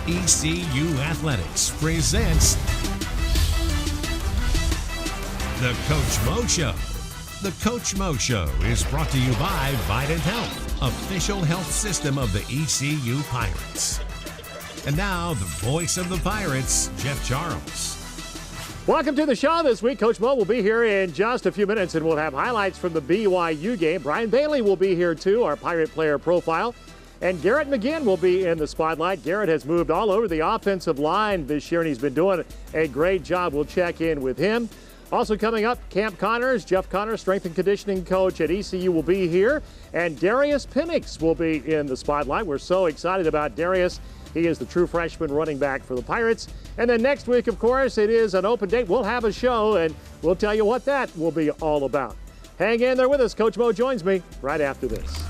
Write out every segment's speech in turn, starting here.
ECU Athletics presents The Coach Mo Show. The Coach Mo Show is brought to you by Vidant Health, official health system of the ECU Pirates. And now, the voice of the Pirates, Jeff Charles. Welcome to the show this week. Coach Mo will be here in just a few minutes, and we'll have highlights from the BYU game. Brian Bailey will be here, too, our Pirate player profile. And Garrett McGinn will be in the spotlight. Garrett has moved all over the offensive line this year, and he's been doing a great job. We'll check in with him. Also coming up, Camp Connors, Jeff Connors, strength and conditioning coach at ECU, will be here. And Darius Penix will be in the spotlight. We're so excited about Darius. He is the true freshman running back for the Pirates. And then next week, of course, it is an open date. We'll have a show, and we'll tell you what that will be all about. Hang in there with us. Coach Mo joins me right after this.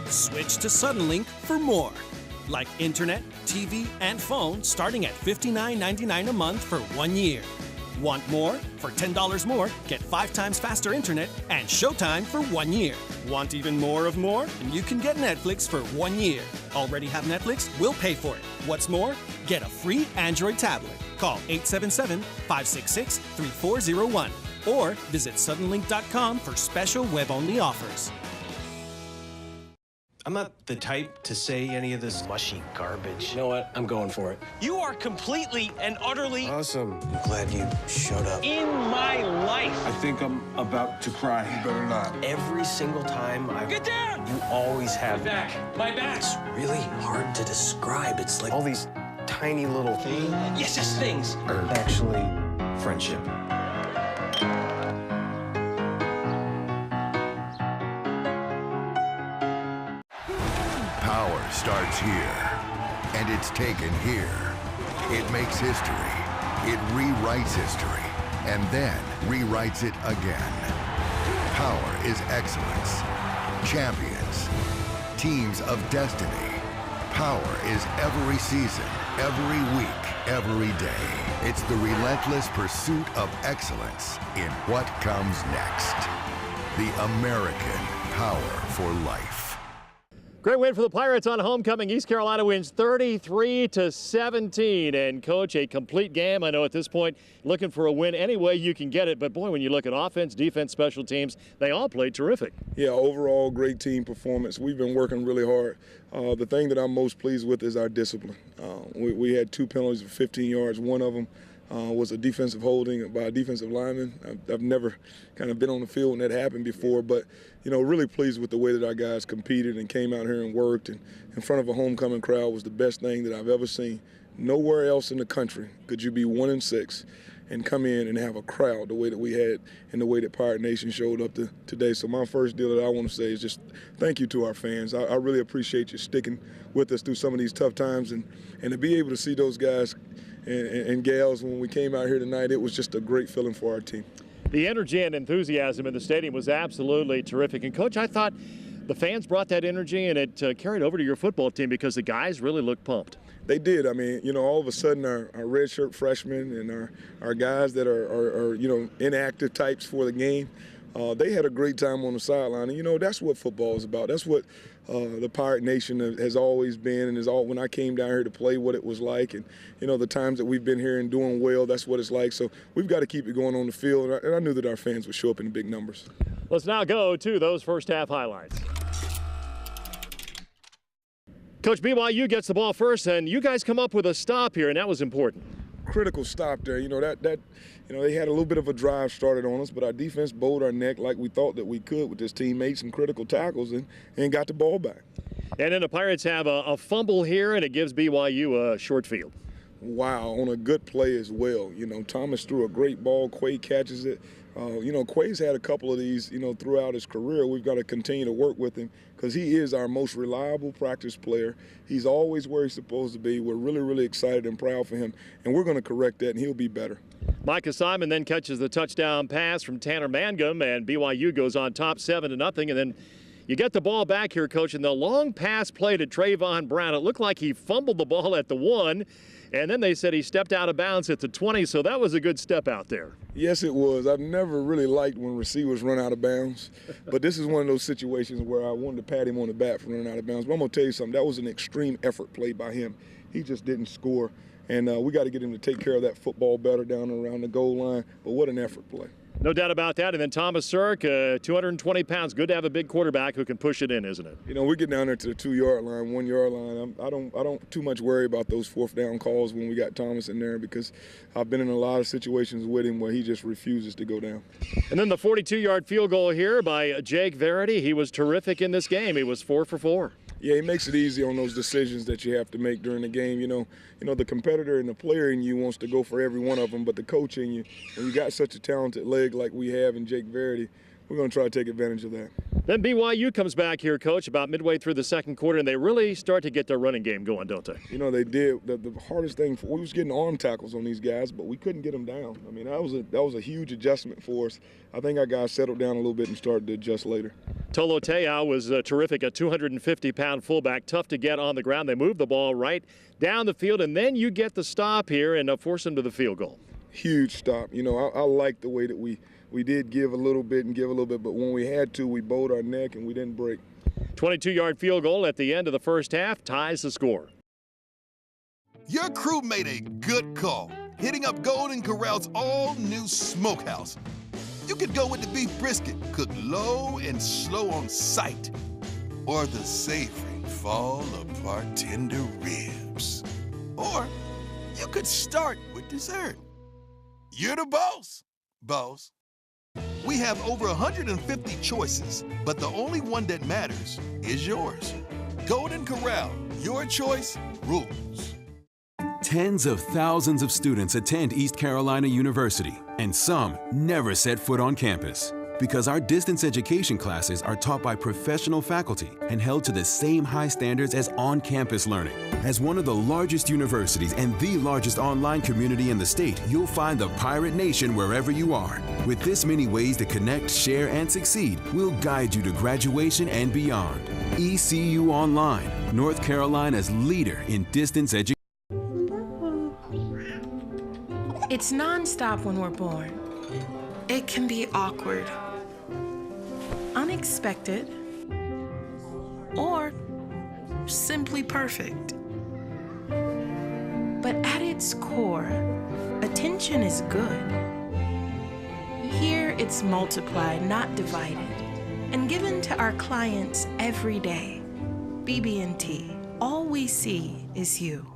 Switch to Suddenlink for more. Like internet, TV, and phone starting at $59.99 a month for 1 year. Want more? For $10 more, get 5 times faster internet and Showtime for 1 year. Want even more of more? And you can get Netflix for 1 year. Already have Netflix? We'll pay for it. What's more? Get a free Android tablet. Call 877-566-3401 or visit suddenlink.com for special web-only offers. I'm not the type to say any of this mushy garbage. You know what? I'm going for it. You are completely and utterly Awesome. I'm glad you showed up. in my life. I think I'm about to cry. You better not. Every single time I Get down! you always have My back. It's really hard to describe. It's like all these tiny little things Yes, yes, things. are actually friendship. Power starts here, and it's taken here. It makes history, it rewrites history, and then rewrites it again. Power is excellence. Champions. Teams of destiny. Power is every season, every week, every day. It's the relentless pursuit of excellence in what comes next. The American Power for Life. Great win for the Pirates on homecoming. East Carolina wins 33-17. And, Coach, a complete game. I know at this point, looking for a win any way you can get it. But, boy, when you look at offense, defense, special teams, they all played terrific. Yeah, overall, great team performance. We've been working really hard. The thing that I'm most pleased with is our discipline. We had 2 penalties of 15 yards. One of them was a defensive holding by a defensive lineman. I've never kind of been on the field when that happened before, but, you know, really pleased with the way that our guys competed and came out here and worked. And in front of a homecoming crowd was the best thing that I've ever seen. Nowhere else in the country could you be 1-6 and come in and have a crowd the way that we had and the way that Pirate Nation showed up today. So my first deal that I want to say is just thank you to our fans. I really appreciate you sticking with us through some of these tough times, and to be able to see those guys and gals when we came out here tonight, it was just a great feeling for our team. The energy and enthusiasm in the stadium was absolutely terrific. And, Coach, I thought the fans brought that energy, and it carried over to your football team because the guys really looked pumped. They did. I mean, you know, all of a sudden our redshirt freshmen and our guys that are you know, inactive types for the game They had a great time on the sideline. And, you know, that's what football is about. That's what the Pirate Nation has always been, and when I came down here to play, what it was like. And, you know, the times that we've been here and doing well, that's what it's like. So we've got to keep it going on the field, and I knew that our fans would show up in big numbers. Let's now go to those first half highlights. Coach, BYU gets the ball first, and you guys come up with a stop here, and that was important. Critical stop there. You know, they had a little bit of a drive started on us, but our defense bowed our neck like we thought that we could with this team, made some critical tackles and got the ball back. And then the Pirates have a fumble here, and it gives BYU a short field. Wow, on a good play as well. You know, Thomas threw a great ball. Quay catches it. You know, Quay's had a couple of these, you know, throughout his career. We've got to continue to work with him because he is our most reliable practice player. He's always where he's supposed to be. We're really, really excited and proud for him, and we're going to correct that, and he'll be better. Micah Simon then catches the touchdown pass from Tanner Mangum, and BYU goes on top 7-0. And then you get the ball back here, Coach, and the long pass play to Trayvon Brown. It looked like he fumbled the ball at the 1, and then they said he stepped out of bounds at the 20, so that was a good step out there. Yes, it was. I've never really liked when receivers run out of bounds, but this is one of those situations where I wanted to pat him on the back for running out of bounds. But I'm going to tell you something. That was an extreme effort play by him. He just didn't score, and we got to get him to take care of that football better down around the goal line, but what an effort play. No doubt about that. And then Thomas Sirk, 220 pounds. Good to have a big quarterback who can push it in, isn't it? You know, we get down there to the 2-yard line, 1-yard line. I don't too much worry about those fourth down calls when we got Thomas in there because I've been in a lot of situations with him where he just refuses to go down. And then the 42-yard field goal here by Jake Verity. He was terrific in this game. He was 4 for 4. Yeah, he makes it easy on those decisions that you have to make during the game. You know, the competitor and the player in you wants to go for every one of them, but the coach in you, when you got such a talented leg like we have in Jake Verity, we're going to try to take advantage of that. Then BYU comes back here, Coach, about midway through the second quarter, and they really start to get their running game going, don't they? You know, they did. The hardest thing, we was getting arm tackles on these guys, but we couldn't get them down. I mean, that was a huge adjustment for us. I think our guys settled down a little bit and started to adjust later. Tolo Te'au was terrific, a 250-pound fullback, tough to get on the ground. They moved the ball right down the field, and then you get the stop here and force them to the field goal. Huge stop. You know, I like the way that we did give a little bit, but when we had to, we bowed our neck and we didn't break. 22-yard field goal at the end of the first half ties the score. Your crew made a good call, hitting up Golden Corral's all-new smokehouse. You could go with the beef brisket, cooked low and slow on sight, or the savory fall-apart tender ribs. Or you could start with dessert. You're the boss, boss. We have over 150 choices, but the only one that matters is yours. Golden Corral, your choice rules. Tens of thousands of students attend East Carolina University, and some never set foot on campus. Because our distance education classes are taught by professional faculty and held to the same high standards as on-campus learning. As one of the largest universities and the largest online community in the state, you'll find the Pirate Nation wherever you are. With this many ways to connect, share, and succeed, we'll guide you to graduation and beyond. ECU Online, North Carolina's leader in distance education. It's nonstop when we're born. It can be awkward, unexpected, or simply perfect. But at its core, attention is good. Here it's multiplied, not divided, and given to our clients every day. BB&T, all we see is you.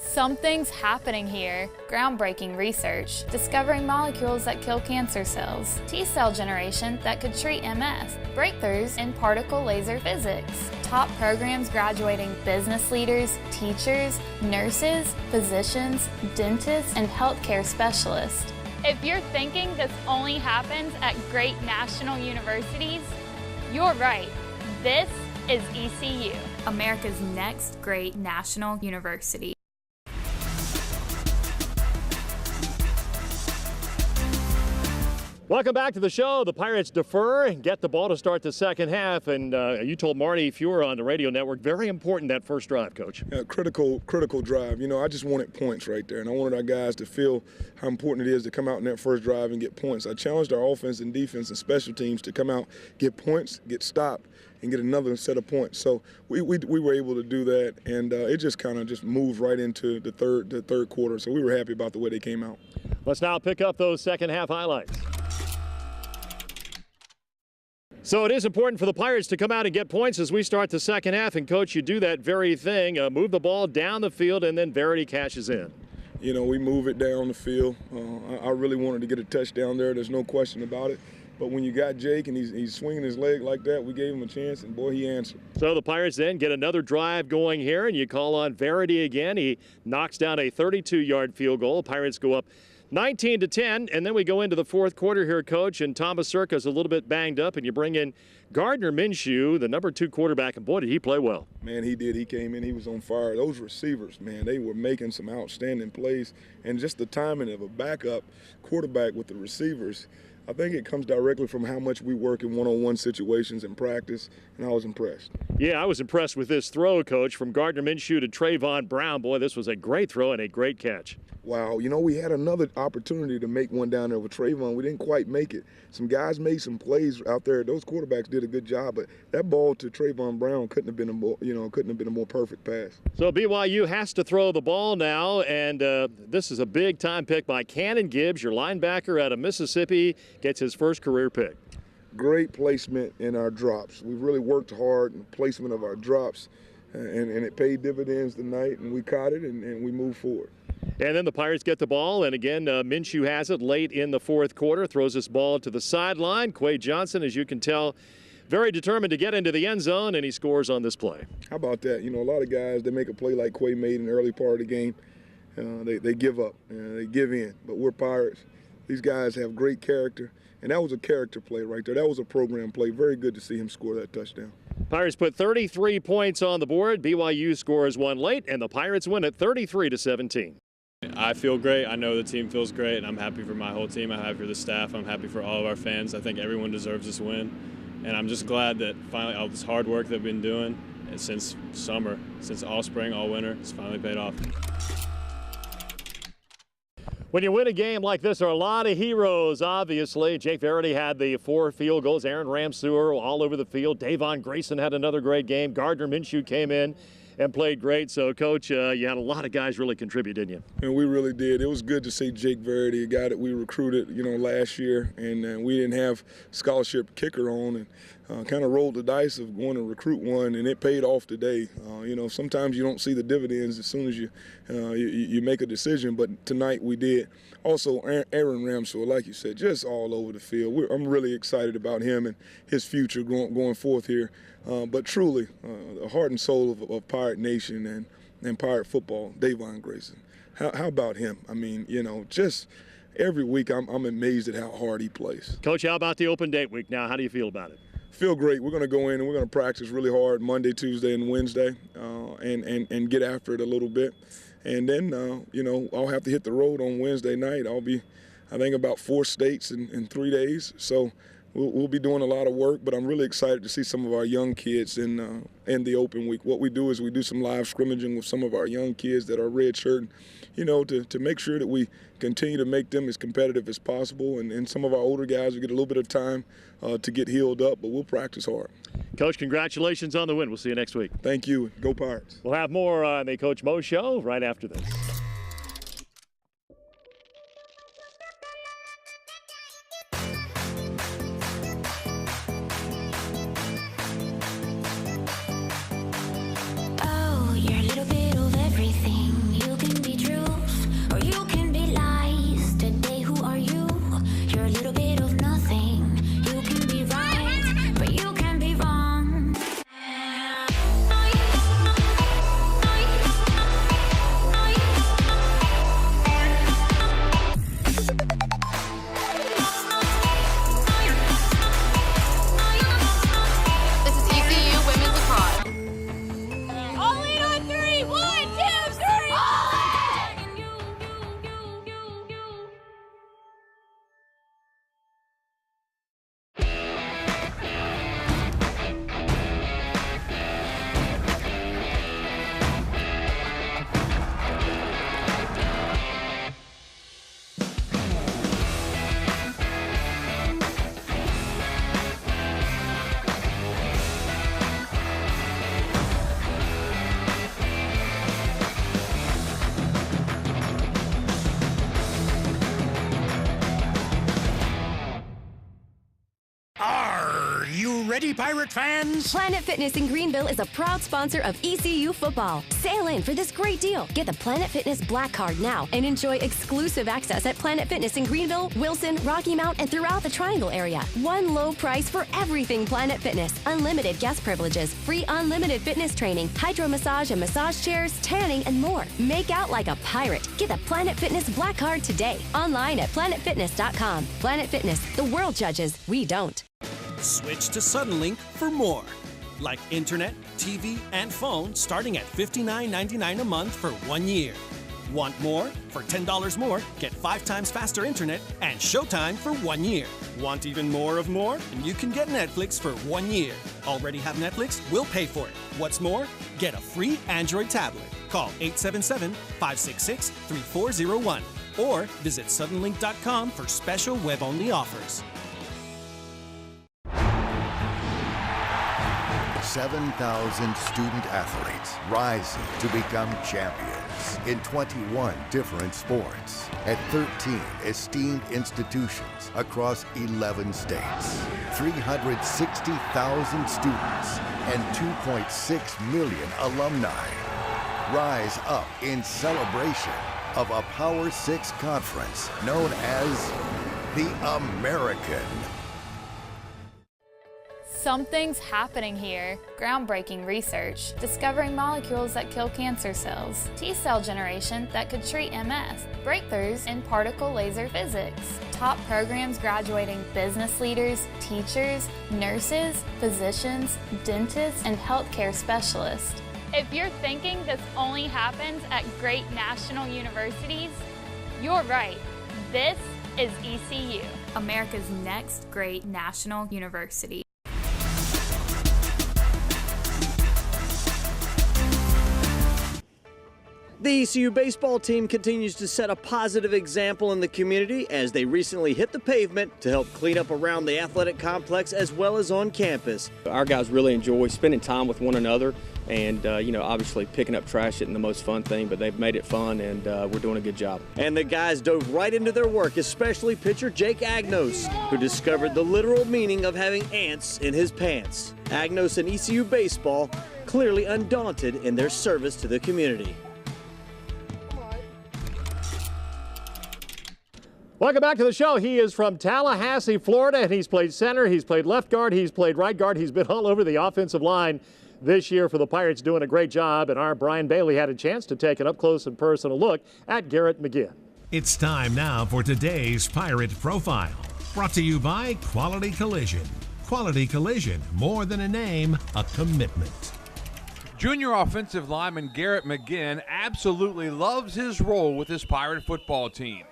Something's happening here. Groundbreaking research, discovering molecules that kill cancer cells, T-cell generation that could treat MS, breakthroughs in particle laser physics, top programs graduating business leaders, teachers, nurses, physicians, dentists, and healthcare specialists. If you're thinking this only happens at great national universities, you're right. This is ECU, America's next great national university. Welcome back to the show. The Pirates defer and get the ball to start the second half. And you told Marty Fuhrer on the radio network, very important that first drive, Coach. Yeah, critical drive. You know, I just wanted points right there, and I wanted our guys to feel how important it is to come out in that first drive and get points. I challenged our offense and defense and special teams to come out, get points, get stopped, and get another set of points. So we were able to do that, and it just kind of just moved right into the third quarter. So we were happy about the way they came out. Let's now pick up those second half highlights. So it is important for the Pirates to come out and get points as we start the second half. And, Coach, you do that very thing. Move the ball down the field, and then Verity cashes in. You know, we move it down the field. I really wanted to get a touchdown there. There's no question about it. But when you got Jake and he's swinging his leg like that, we gave him a chance, and, boy, he answered. So the Pirates then get another drive going here, and you call on Verity again. He knocks down a 32-yard field goal. Pirates go up 19-10, and then we go into the fourth quarter here, Coach, and Thomas Circa's a little bit banged up, and you bring in Gardner Minshew, the number 2 quarterback, and boy, did he play well. Man, he did. He came in. He was on fire. Those receivers, man, they were making some outstanding plays, and just the timing of a backup quarterback with the receivers, I think it comes directly from how much we work in one-on-one situations in practice, and I was impressed. Yeah, I was impressed with this throw, Coach, from Gardner Minshew to Trayvon Brown. Boy, this was a great throw and a great catch. Wow, you know, we had another opportunity to make one down there with Trayvon. We didn't quite make it. Some guys made some plays out there. Those quarterbacks did a good job, but that ball to Trayvon Brown couldn't have been a more perfect pass. So BYU has to throw the ball now, and this is a big-time pick by Cannon Gibbs, your linebacker out of Mississippi, gets his first career pick. Great placement in our drops. We've really worked hard in placement of our drops, and it paid dividends tonight, and we caught it, and we moved forward. And then the Pirates get the ball, and again, Minshew has it late in the fourth quarter, throws this ball to the sideline. Quay Johnson, as you can tell, very determined to get into the end zone, and he scores on this play. How about that? You know, a lot of guys, they make a play like Quay made in the early part of the game. They give up, they give in, but we're Pirates. These guys have great character, and that was a character play right there. That was a program play. Very good to see him score that touchdown. Pirates put 33 points on the board. BYU scores one late, and the Pirates win it 33-17. I feel great. I know the team feels great, and I'm happy for my whole team. I'm happy for the staff. I'm happy for all of our fans. I think everyone deserves this win, and I'm just glad that finally all this hard work that we've been doing since summer, since all spring, all winter, it's finally paid off. When you win a game like this, there are a lot of heroes, obviously. Jake Verity had the 4 field goals. Aaron Ramseur all over the field. Davon Grayson had another great game. Gardner Minshew came in and played great. So, Coach, you had a lot of guys really contribute, didn't you? And we really did. It was good to see Jake Verity, a guy that we recruited, last year, and we didn't have scholarship kicker on, and kind of rolled the dice of going to recruit one, and it paid off today. Sometimes you don't see the dividends as soon as you make a decision, but tonight we did. Also, Aaron Ramseur, like you said, just all over the field. I'm really excited about him and his future going forth here. But truly, the heart and soul of Pirate Nation and Pirate football, Davon Grayson. How about him? I mean, just every week I'm amazed at how hard he plays. Coach, how about the open date week now? How do you feel about it? Feel great. We're going to go in and we're going to practice really hard Monday, Tuesday, and Wednesday, and get after it a little bit. And then, I'll have to hit the road on Wednesday night. I'll be, I think, about 4 states in 3 days. So we'll be doing a lot of work, but I'm really excited to see some of our young kids in the open week. What we do is we do some live scrimmaging with some of our young kids that are redshirting, to make sure that we continue to make them as competitive as possible. And some of our older guys will get a little bit of time to get healed up, but we'll practice hard. Coach, congratulations on the win. We'll see you next week. Thank you. Go Pirates. We'll have more on the Coach Mo Show right after this. ready, Pirate fans? Planet Fitness in Greenville is a proud sponsor of ECU football. Sail in for this great deal. Get the Planet Fitness Black Card now and enjoy exclusive access at Planet Fitness in Greenville, Wilson, Rocky Mount, and throughout the Triangle area. One low price for everything Planet Fitness. Unlimited guest privileges, free unlimited fitness training, hydro massage and massage chairs, tanning, and more. Make out like a pirate. Get the Planet Fitness Black Card today. Online at planetfitness.com. Planet Fitness. The world judges. We don't. Switch to Suddenlink for more. Like internet, TV, and phone starting at $59.99 a month for 1 year. Want more? For $10 more, get 5 times faster internet and Showtime for 1 year. Want even more of more? And you can get Netflix for 1 year. Already have Netflix? We'll pay for it. What's more? Get a free Android tablet. Call 877-566-3401 or visit suddenlink.com for special web-only offers. 7,000 student athletes rising to become champions in 21 different sports at 13 esteemed institutions across 11 states. 360,000 students and 2.6 million alumni rise up in celebration of a Power 6 conference known as the American. Something's happening here. Groundbreaking research, discovering molecules that kill cancer cells, T-cell generation that could treat MS, breakthroughs in particle laser physics, top programs graduating business leaders, teachers, nurses, physicians, dentists, and healthcare specialists. If you're thinking this only happens at great national universities, you're right. This is ECU, America's next great national university. The ECU baseball team continues to set a positive example in the community as they recently hit the pavement to help clean up around the athletic complex as well as on campus. Our guys really enjoy spending time with one another and, obviously picking up trash isn't the most fun thing, but they've made it fun and we're doing a good job. And the guys dove right into their work, especially pitcher Jake Agnos, who discovered the literal meaning of having ants in his pants. Agnos and ECU baseball clearly undaunted in their service to the community. Welcome back to the show. He is from Tallahassee, Florida, and he's played center, he's played left guard, he's played right guard. He's been all over the offensive line this year for the Pirates, doing a great job. And our Brian Bailey had a chance to take an up-close and personal look at Garrett McGinn. It's time now for today's Pirate Profile, brought to you by Quality Collision. Quality Collision, more than a name, a commitment. Junior offensive lineman Garrett McGinn absolutely loves his role with his Pirate football team.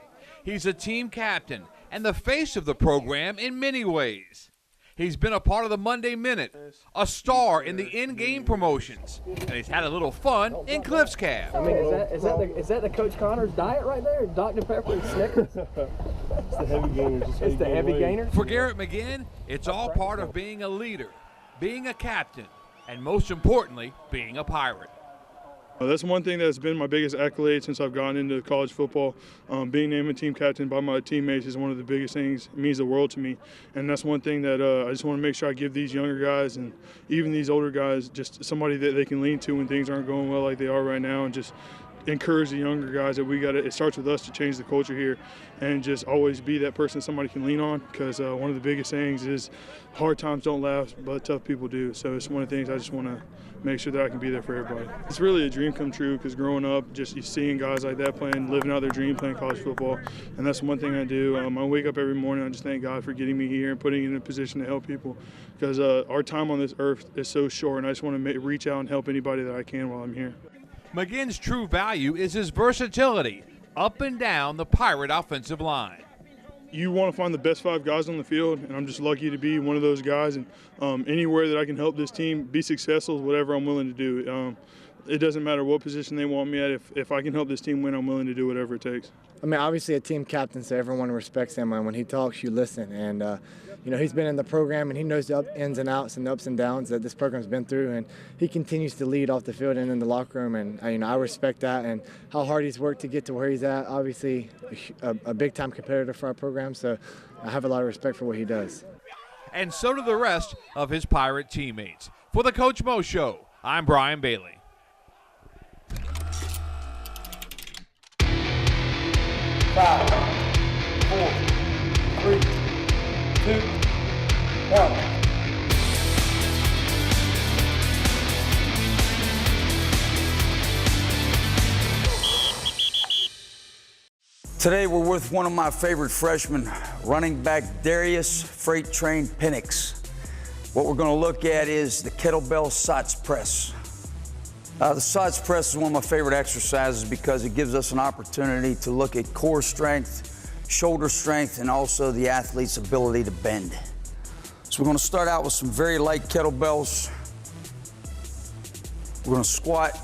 He's a team captain and the face of the program in many ways. He's been a part of the Monday Minute, a star in the in-game promotions, and he's had a little fun in Cliff's Cab. I mean, is that the Coach Connors diet right there? Dr. Pepper and Snickers? It's the heavy gainers. It's the heavy gainers? For Garrett McGinn, it's all part of being a leader, being a captain, and most importantly, being a Pirate. That's one thing that's been my biggest accolade since I've gotten into college football. Being named a team captain by my teammates is one of the biggest things. It means the world to me. And that's one thing that I just want to make sure I give these younger guys and even these older guys just somebody that they can lean to when things aren't going well like they are right now, and just encourage the younger guys that it starts with us to change the culture here and just always be that person somebody can lean on, because one of the biggest sayings is hard times don't last, but tough people do. So it's one of the things I just want to make sure that I can be there for everybody. It's really a dream come true, because growing up, just seeing guys like that living out their dream, playing college football, and that's one thing I do. I wake up every morning, I just thank God for getting me here and putting me in a position to help people, because our time on this earth is so short, and I just want to reach out and help anybody that I can while I'm here. McGinn's true value is his versatility up and down the Pirate offensive line. You want to find the best 5 guys on the field, and I'm just lucky to be one of those guys. And anywhere that I can help this team be successful is whatever I'm willing to do. It doesn't matter what position they want me at. If I can help this team win, I'm willing to do whatever it takes. I mean, obviously a team captain, so everyone respects him, and when he talks, you listen. And he's been in the program, and he knows the ins and outs and the ups and downs that this program's been through, and he continues to lead off the field and in the locker room, and I respect that and how hard he's worked to get to where he's at. Obviously, a big-time competitor for our program, so I have a lot of respect for what he does. and so do the rest of his Pirate teammates. For the Coach Mo Show, I'm Brian Bailey. 5, 4, 3, 2, 1. Today we're with one of my favorite freshmen, running back Darius Freight Train Penix. What we're going to look at is the kettlebell SOTS press. The SOTS press is one of my favorite exercises because it gives us an opportunity to look at core strength, shoulder strength, and also the athlete's ability to bend. So we're going to start out with some very light kettlebells. We're going to squat,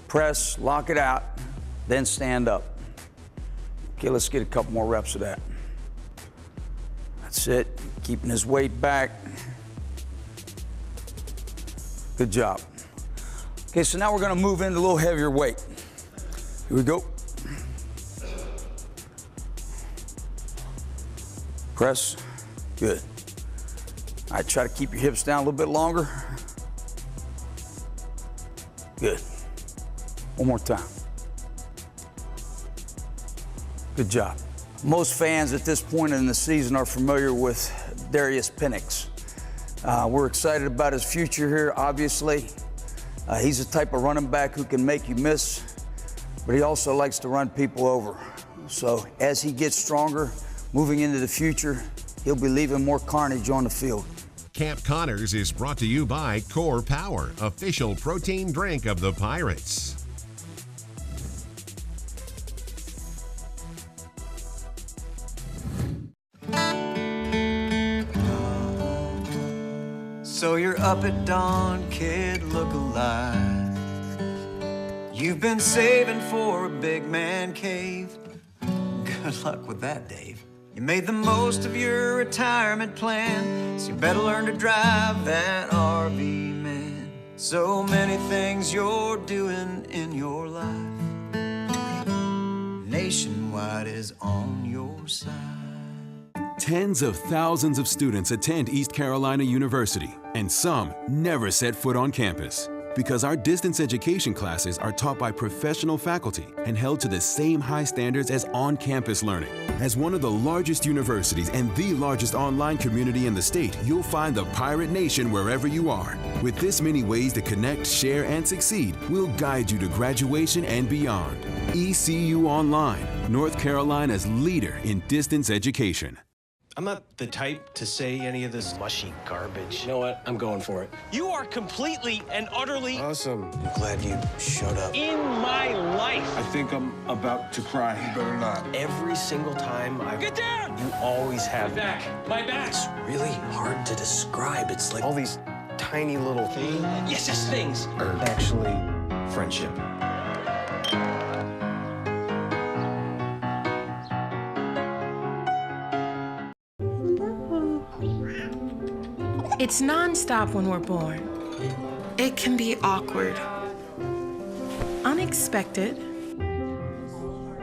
press, lock it out, then stand up. Okay, let's get a couple more reps of that. That's it. Keeping his weight back. Good job. Okay, so now we're going to move into a little heavier weight. Here we go. Press. Good. All right, try to keep your hips down a little bit longer. Good. One more time. Good job. Most fans at this point in the season are familiar with Darius Penix. We're excited about his future here, obviously. He's the type of running back who can make you miss, but he also likes to run people over. So as he gets stronger, moving into the future, he'll be leaving more carnage on the field. Camp Connors is brought to you by Core Power, official protein drink of the Pirates. So you're up at dawn, kid, look alive. You've been saving for a big man cave. Good luck with that, Dave. You made the most of your retirement plan, so you better learn to drive that RV, man. So many things you're doing in your life. Nationwide is on your side. Tens of thousands of students attend East Carolina University, and some never set foot on campus. Because our distance education classes are taught by professional faculty and held to the same high standards as on-campus learning. As one of the largest universities and the largest online community in the state, you'll find the Pirate Nation wherever you are. With this many ways to connect, share, and succeed, we'll guide you to graduation and beyond. ECU Online, North Carolina's leader in distance education. I'm not the type to say any of this mushy garbage. You know what? I'm going for it. You are completely and utterly Awesome. I'm glad you showed up. in my life. I think I'm about to cry. You better not. Every single time I Get down! You always have My back. My back. It's really hard to describe. It's like all these tiny little things. Yes, yes, things. Are actually friendship. It's nonstop when we're born. It can be awkward, unexpected,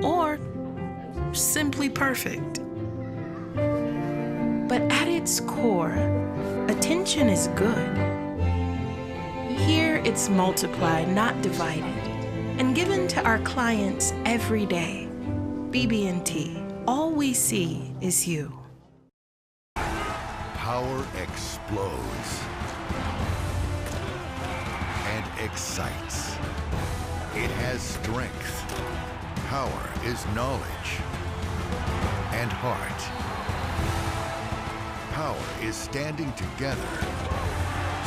or simply perfect. But at its core, attention is good. Here it's multiplied, not divided, and given to our clients every day. BB&T, all we see is you. Power explodes and excites. It has strength. Power is knowledge and heart. Power is standing together,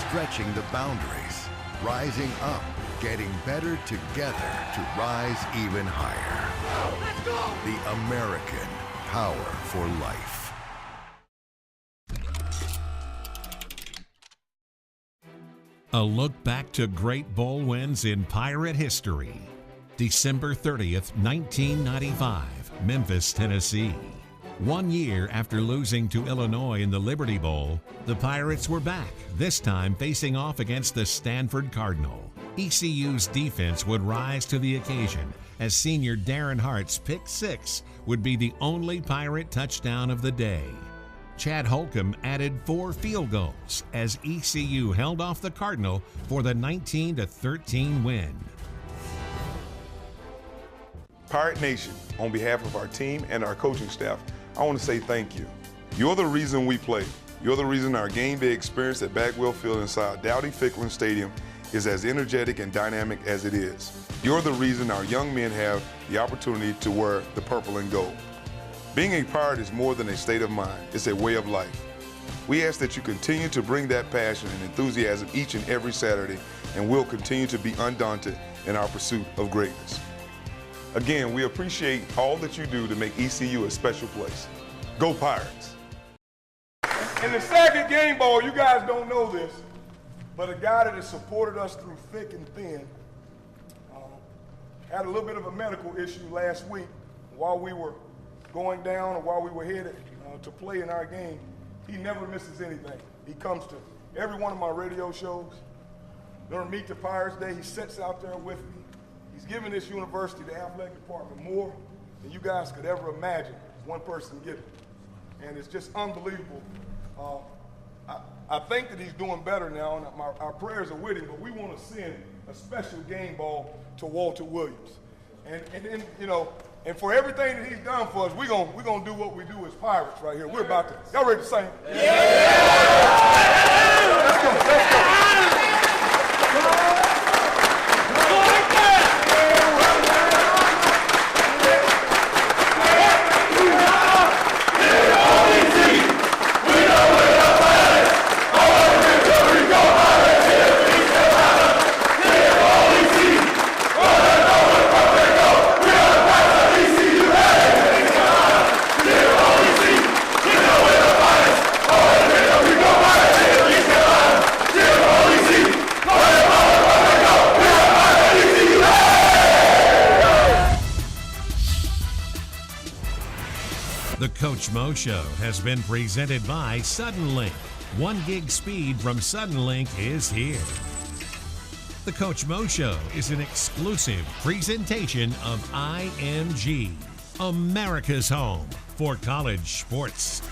stretching the boundaries, rising up, getting better together to rise even higher. Let's go! The American Power for Life. A look back to great bowl wins in Pirate history. December 30th, 1995, Memphis, Tennessee. 1 year after losing to Illinois in the Liberty Bowl, the Pirates were back, this time facing off against the Stanford Cardinal. ECU's defense would rise to the occasion as senior Darren Hart's pick six would be the only Pirate touchdown of the day. Chad Holcomb added 4 field goals as ECU held off the Cardinal for the 19-13 win. Pirate Nation, on behalf of our team and our coaching staff, I want to say thank you. You're the reason we play. You're the reason our game day experience at Bagwell Field inside Dowdy-Ficklin Stadium is as energetic and dynamic as it is. You're the reason our young men have the opportunity to wear the purple and gold. Being a Pirate is more than a state of mind, it's a way of life. We ask that you continue to bring that passion and enthusiasm each and every Saturday, and we'll continue to be undaunted in our pursuit of greatness. Again, we appreciate all that you do to make ECU a special place. Go Pirates! In the second game ball, you guys don't know this, but a guy that has supported us through thick and thin had a little bit of a medical issue last week while we were going down or while we were headed to play in our game. He never misses anything. He comes to every one of my radio shows. During Meet the Pirates Day, he sits out there with me. He's given this university, the athletic department, more than you guys could ever imagine as one person giving. And it's just unbelievable. I think that he's doing better now, and our prayers are with him, but we want to send a special game ball to Walter Williams. And then, you know, and for everything that he's done for us, we're gonna do what we do as Pirates right here. We're about to, y'all ready to sing? Yeah! Let's go, let's go. The Coach Mo Show has been presented by Suddenlink. 1 gig speed from Suddenlink is here. The Coach Mo Show is an exclusive presentation of IMG, America's home for college sports.